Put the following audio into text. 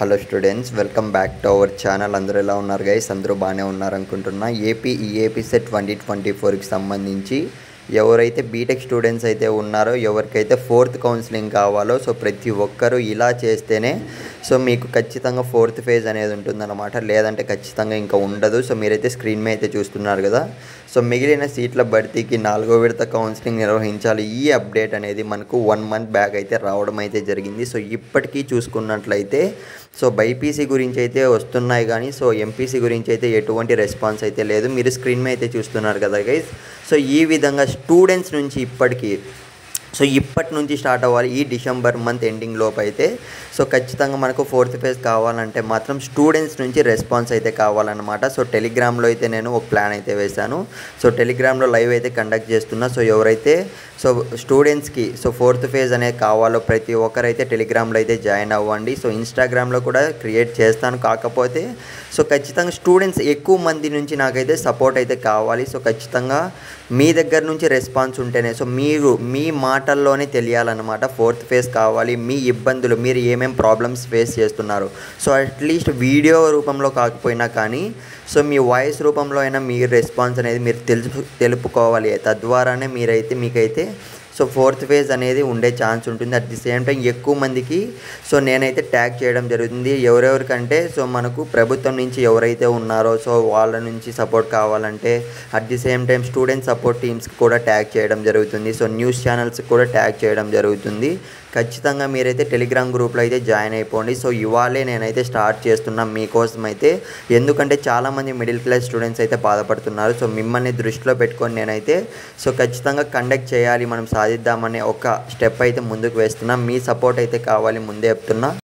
Hello students, welcome back to our channel. అందరూ ఎలా ఉన్నారు గైస్? అందరూ బాగానే ఉన్నారనుకుంటున్నా. ఏపీ సెట్ 2024కి సంబంధించి ఎవరైతే బీటెక్ స్టూడెంట్స్ అయితే ఉన్నారో, ఎవరికైతే ఫోర్త్ కౌన్సిలింగ్ కావాలో, సో ప్రతి ఒక్కరూ ఇలా చేస్తేనే సో మీకు ఖచ్చితంగా ఫోర్త్ ఫేజ్ అనేది ఉంటుందన్నమాట. లేదంటే ఖచ్చితంగా ఇంకా ఉండదు. సో మీరైతే స్క్రీన్ మీద అయితే చూస్తున్నారు కదా. సో మిగిలిన సీట్ల భర్తీకి 4వ విడత కౌన్సిలింగ్ నిర్వహించాలి. ఈ అప్డేట్ అనేది మనకు 1 మంత్ బ్యాక్ అయితే రావడం అయితే జరిగింది. సో ఇప్పటికీ చూసుకున్నట్లయితే సో బైపీసీ గురించి అయితే వస్తున్నాయి కానీ సో ఎంపీసీ గురించి అయితే ఎటువంటి రెస్పాన్స్ అయితే లేదు. మీరు స్క్రీన్ మీద అయితే చూస్తున్నారు కదా గైస్. సో ఈ విధంగా స్టూడెంట్స్ నుంచి ఇప్పటి నుంచి స్టార్ట్ అవ్వాలి. ఈ డిసెంబర్ మంత్ ఎండింగ్ లోపు అయితే సో ఖచ్చితంగా మనకు ఫోర్త్ ఫేజ్ కావాలంటే మాత్రం స్టూడెంట్స్ నుంచి రెస్పాన్స్ అయితే కావాలన్నమాట. సో టెలిగ్రామ్లో అయితే నేను ఒక ప్లాన్ అయితే వేశాను. సో టెలిగ్రామ్లో లైవ్ అయితే కండక్ట్ చేస్తున్నా. సో ఎవరైతే సో స్టూడెంట్స్కి సో ఫోర్త్ ఫేజ్ అనేది కావాలో ప్రతి ఒక్కరైతే టెలిగ్రామ్లో అయితే జాయిన్ అవ్వండి. సో ఇన్స్టాగ్రామ్లో కూడా క్రియేట్ చేస్తాను. కాకపోతే సో ఖచ్చితంగా స్టూడెంట్స్ ఎక్కువ మంది నుంచి నాకైతే సపోర్ట్ అయితే కావాలి. సో ఖచ్చితంగా మీ దగ్గర నుంచి రెస్పాన్స్ ఉంటేనే సో మీరు మీ మాటల్లోనే తెలియాలన్నమాట. ఫోర్త్ ఫేజ్ కావాలి, మీ ఇబ్బందులు, మీరు ఏమేం ప్రాబ్లమ్స్ ఫేస్ చేస్తున్నారు. సో అట్లీస్ట్ వీడియో రూపంలో కాకపోయినా కానీ సో మీ వాయిస్ రూపంలో అయినా మీ రెస్పాన్స్ అనేది మీరు తెలుపుకోవాలి. తద్వారానే మీకైతే సో ఫోర్త్ ఫేజ్ అనేది ఉండే ఛాన్స్ ఉంటుంది. అట్ ది సేమ్ టైం ఎక్కువ మందికి సో నేనైతే ట్యాగ్ చేయడం జరుగుతుంది. ఎవరెవరికంటే సో మనకు ప్రభుత్వం నుంచి ఎవరైతే ఉన్నారో సో వాళ్ళ నుంచి సపోర్ట్ కావాలంటే at the same time student support టీమ్స్కి కూడా ట్యాగ్ చేయడం జరుగుతుంది. సో న్యూస్ ఛానల్స్కి కూడా ట్యాగ్ చేయడం జరుగుతుంది. ఖచ్చితంగా మీరైతే టెలిగ్రామ్ గ్రూప్లో అయితే జాయిన్ అయిపోండి. సో ఇవాళే నేనైతే స్టార్ట్ చేస్తున్నాను మీకోసం అయితే. ఎందుకంటే చాలామంది మిడిల్ క్లాస్ స్టూడెంట్స్ అయితే బాధపడుతున్నారు. సో మిమ్మల్ని దృష్టిలో పెట్టుకొని నేనైతే సో ఖచ్చితంగా కండక్ట్ చేయాలి, మనం సాధిద్దామనే ఒక స్టెప్ అయితే ముందుకు వేస్తున్నా. మీ సపోర్ట్ అయితే కావాలి, ముందే చెప్తున్నా.